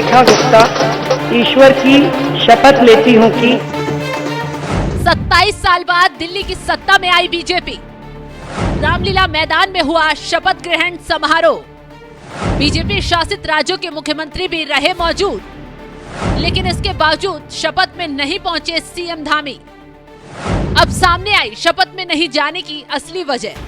रेखा गुप्ता ईश्वर की शपथ लेती हूँ कि 27 साल बाद दिल्ली की सत्ता में आई बीजेपी। रामलीला मैदान में हुआ शपथ ग्रहण समारोह। बीजेपी शासित राज्यों के मुख्यमंत्री भी रहे मौजूद, लेकिन इसके बावजूद शपथ में नहीं पहुंचे सीएम धामी। अब सामने आई शपथ में नहीं जाने की असली वजह।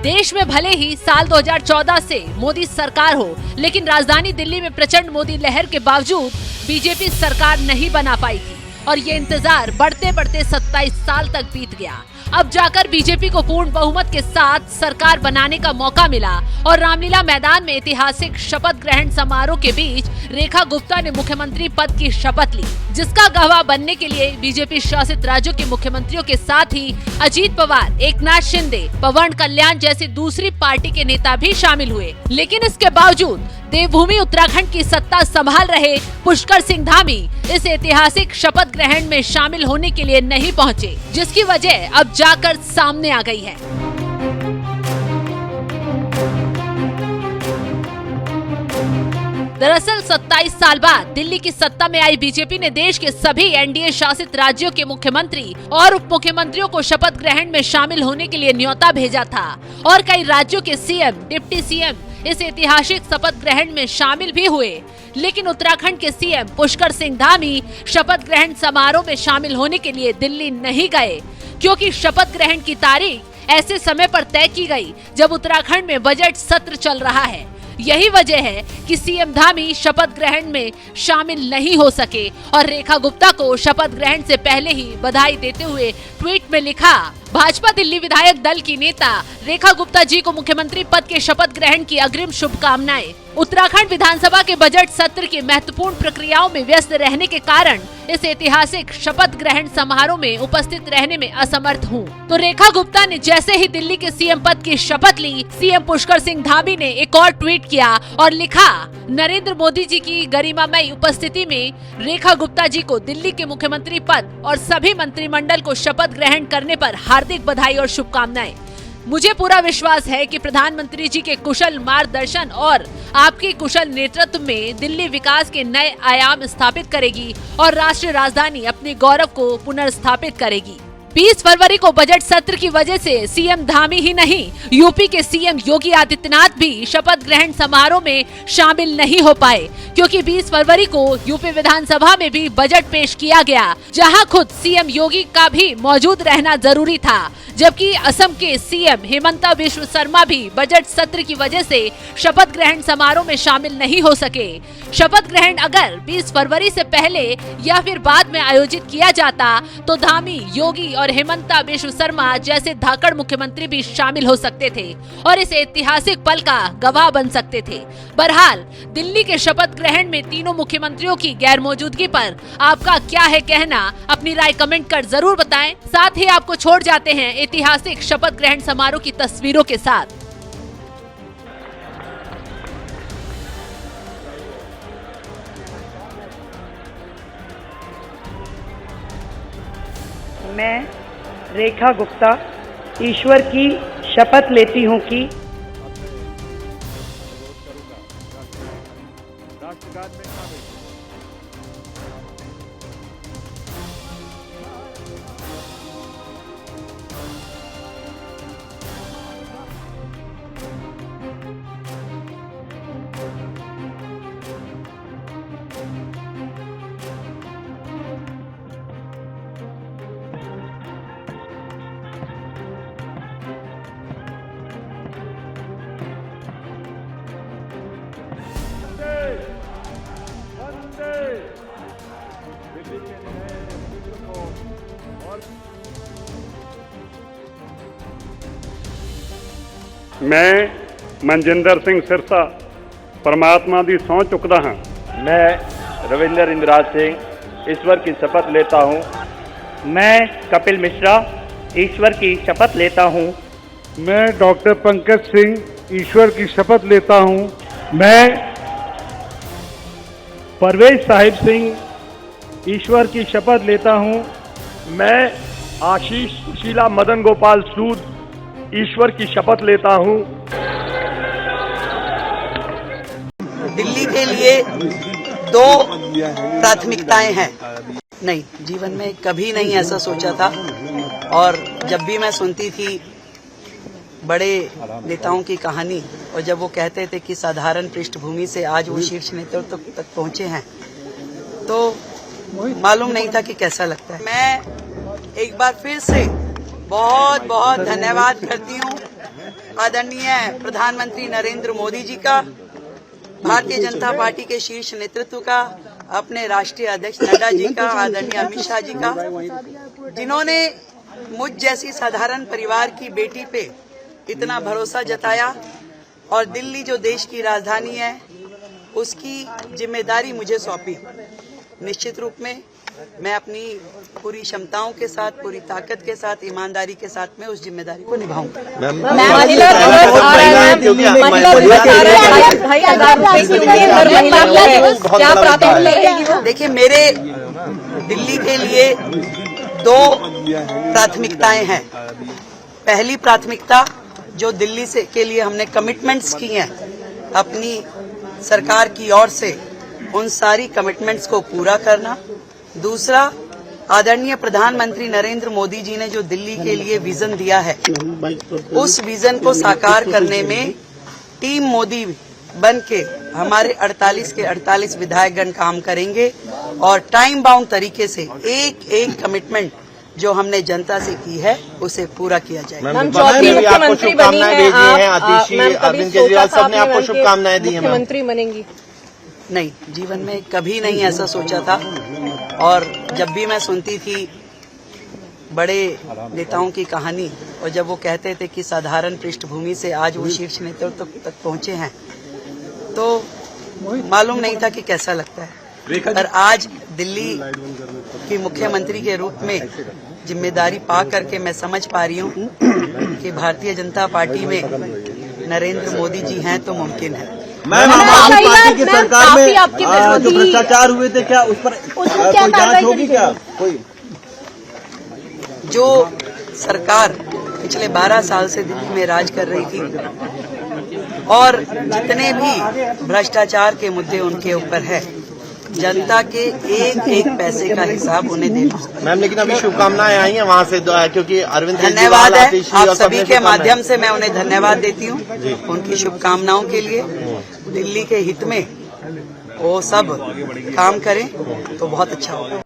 देश में भले ही साल 2014 से मोदी सरकार हो, लेकिन राजधानी दिल्ली में प्रचंड मोदी लहर के बावजूद बीजेपी सरकार नहीं बना पाई थी और ये इंतजार बढ़ते बढ़ते 27 साल तक बीत गया। अब जाकर बीजेपी को पूर्ण बहुमत के साथ सरकार बनाने का मौका मिला और रामलीला मैदान में ऐतिहासिक शपथ ग्रहण समारोह के बीच रेखा गुप्ता ने मुख्यमंत्री पद की शपथ ली, जिसका गवाह बनने के लिए बीजेपी शासित राज्यों के मुख्यमंत्रियों के साथ ही अजीत पवार, एकनाथ शिंदे, पवन कल्याण जैसी दूसरी पार्टी के नेता भी शामिल हुए। लेकिन इसके बावजूद देवभूमि उत्तराखंड की सत्ता संभाल रहे पुष्कर सिंह धामी इस ऐतिहासिक शपथ ग्रहण में शामिल होने के लिए नहीं पहुंचे, जिसकी वजह अब जाकर सामने आ गई है। दरअसल 27 साल बाद दिल्ली की सत्ता में आई बीजेपी ने देश के सभी एनडीए शासित राज्यों के मुख्यमंत्री और उप मुख्यमंत्रियों को शपथ ग्रहण में शामिल होने के लिए न्योता भेजा था और कई राज्यों के सीएम, डिप्टी सीएम इस ऐतिहासिक शपथ ग्रहण में शामिल भी हुए। लेकिन उत्तराखंड के सीएम पुष्कर सिंह धामी शपथ ग्रहण समारोह में शामिल होने के लिए दिल्ली नहीं गए, क्योंकि शपथ ग्रहण की तारीख ऐसे समय पर तय की गई जब उत्तराखंड में बजट सत्र चल रहा है। यही वजह है कि सीएम धामी शपथ ग्रहण में शामिल नहीं हो सके और रेखा गुप्ता को शपथ ग्रहण से पहले ही बधाई देते हुए ट्वीट में लिखा, भाजपा दिल्ली विधायक दल की नेता रेखा गुप्ता जी को मुख्यमंत्री पद के शपथ ग्रहण की अग्रिम शुभकामनाएं। उत्तराखंड विधानसभा के बजट सत्र की महत्वपूर्ण प्रक्रियाओं में व्यस्त रहने के कारण इस ऐतिहासिक शपथ ग्रहण समारोह में उपस्थित रहने में असमर्थ हूं। तो रेखा गुप्ता ने जैसे ही दिल्ली के सीएम पद की शपथ ली, सीएम पुष्कर सिंह धामी ने एक और ट्वीट किया और लिखा, नरेंद्र मोदी जी की गरिमामयी उपस्थिति में रेखा गुप्ता जी को दिल्ली के मुख्यमंत्री पद और सभी मंत्रिमंडल को शपथ ग्रहण करने पर हार्दिक बधाई और शुभकामनाएं। मुझे पूरा विश्वास है कि प्रधानमंत्री जी के कुशल मार्गदर्शन और आपके कुशल नेतृत्व में दिल्ली विकास के नए आयाम स्थापित करेगी और राष्ट्रीय राजधानी अपने गौरव को पुनर्स्थापित करेगी। 20 फरवरी को बजट सत्र की वजह से सीएम धामी ही नहीं, यूपी के सीएम योगी आदित्यनाथ भी शपथ ग्रहण समारोह में शामिल नहीं हो पाए, क्योंकि 20 फरवरी को यूपी विधानसभा में भी बजट पेश किया गया, जहां खुद सीएम योगी का भी मौजूद रहना जरूरी था। जबकि असम के सीएम हिमंता बिस्वा शर्मा भी बजट सत्र की वजह से शपथ ग्रहण समारोह में शामिल नहीं हो सके। शपथ ग्रहण अगर 20 फरवरी से पहले या फिर बाद में आयोजित किया जाता तो धामी, योगी और हिमंता बिस्वा शर्मा जैसे धाकड़ मुख्यमंत्री भी शामिल हो सकते थे और इस ऐतिहासिक पल का गवाह बन सकते थे। बहरहाल दिल्ली के शपथ ग्रहण में तीनों मुख्यमंत्रियों की गैर मौजूदगी पर आपका क्या है कहना, अपनी राय कमेंट कर जरूर बताएं। साथ ही आपको छोड़ जाते हैं ऐतिहासिक शपथ ग्रहण समारोह की तस्वीरों के साथ। मैं रेखा गुप्ता ईश्वर की शपथ लेती हूँ कि मैं मनजिंदर सिंह सिरसा परमात्मा दी सौं चुकदा हाँ। मैं रविंदर इंद्राज सिंह ईश्वर की शपथ लेता हूँ। मैं कपिल मिश्रा ईश्वर की शपथ लेता हूँ। मैं डॉक्टर पंकज सिंह ईश्वर की शपथ लेता हूँ। मैं परवेज साहिब सिंह ईश्वर की शपथ लेता हूँ। मैं आशीष शीला मदन गोपाल सूद ईश्वर की शपथ लेता हूँ। के लिए दो प्राथमिकताएं हैं। नहीं, जीवन में कभी नहीं ऐसा सोचा था। और जब भी मैं सुनती थी बड़े नेताओं की कहानी और जब वो कहते थे कि साधारण पृष्ठभूमि से आज वो शीर्ष नेतृत्व तक पहुंचे हैं, तो मालूम नहीं था कि कैसा लगता है। मैं एक बार फिर से बहुत बहुत धन्यवाद करती हूँ आदरणीय प्रधानमंत्री नरेंद्र मोदी जी का, भारतीय जनता पार्टी के शीर्ष नेतृत्व का, अपने राष्ट्रीय अध्यक्ष नड्डा जी का, आदरणीय अमित शाह जी का, जिन्होंने मुझ जैसी साधारण परिवार की बेटी पे इतना भरोसा जताया और दिल्ली जो देश की राजधानी है उसकी जिम्मेदारी मुझे सौंपी। निश्चित रूप में मैं अपनी पूरी क्षमताओं के साथ, पूरी ताकत के साथ, ईमानदारी के साथ में उस जिम्मेदारी को निभाऊंगा। देखिए, मेरे दिल्ली के लिए दो प्राथमिकताएं हैं। पहली प्राथमिकता जो दिल्ली से के लिए हमने कमिटमेंट्स की हैं अपनी सरकार की ओर से, उन सारी कमिटमेंट्स को पूरा करना। दूसरा, आदरणीय प्रधानमंत्री नरेंद्र मोदी जी ने जो दिल्ली के लिए विजन दिया है, उस विजन को साकार करने में टीम मोदी बन के हमारे 48 के 48 विधायकगण काम करेंगे और टाइम बाउंड तरीके से एक एक कमिटमेंट जो हमने जनता से की है उसे पूरा किया जाएगा। मैम, चौथी मुख्यमंत्री बनी है अरविंद केजरीवाल साहब ने आपको शुभकामनाएं दी हैं। मुख्यमंत्री बनेंगी? नहीं, जीवन में कभी नहीं ऐसा सोचा था। और जब भी मैं सुनती थी बड़े नेताओं की कहानी और जब वो कहते थे कि साधारण पृष्ठभूमि से आज वो शीर्ष नेतृत्व तक पहुंचे हैं, तो मालूम नहीं था कि कैसा लगता है। पर आज दिल्ली की मुख्यमंत्री के रूप में जिम्मेदारी पा करके मैं समझ पा रही हूँ कि भारतीय जनता पार्टी में नरेंद्र मोदी जी हैं तो मुमकिन है। मैम, आम आदमी पार्टी की सरकार में जो भ्रष्टाचार हुए थे, क्या उस पर कोई जांच होगी? क्या कोई जो सरकार पिछले 12 साल से दिल्ली में राज कर रही थी और जितने भी भ्रष्टाचार के मुद्दे उनके ऊपर है, जनता के एक एक पैसे का हिसाब उन्हें देना। मैम, लेकिन अभी शुभकामनाएं आई हैं वहाँ से, क्योंकि अरविंद धन्यवाद है आप सभी के माध्यम से मैं उन्हें धन्यवाद देती हूँ उनकी शुभकामनाओं के लिए। दिल्ली के हित में वो सब काम करें तो बहुत अच्छा होगा।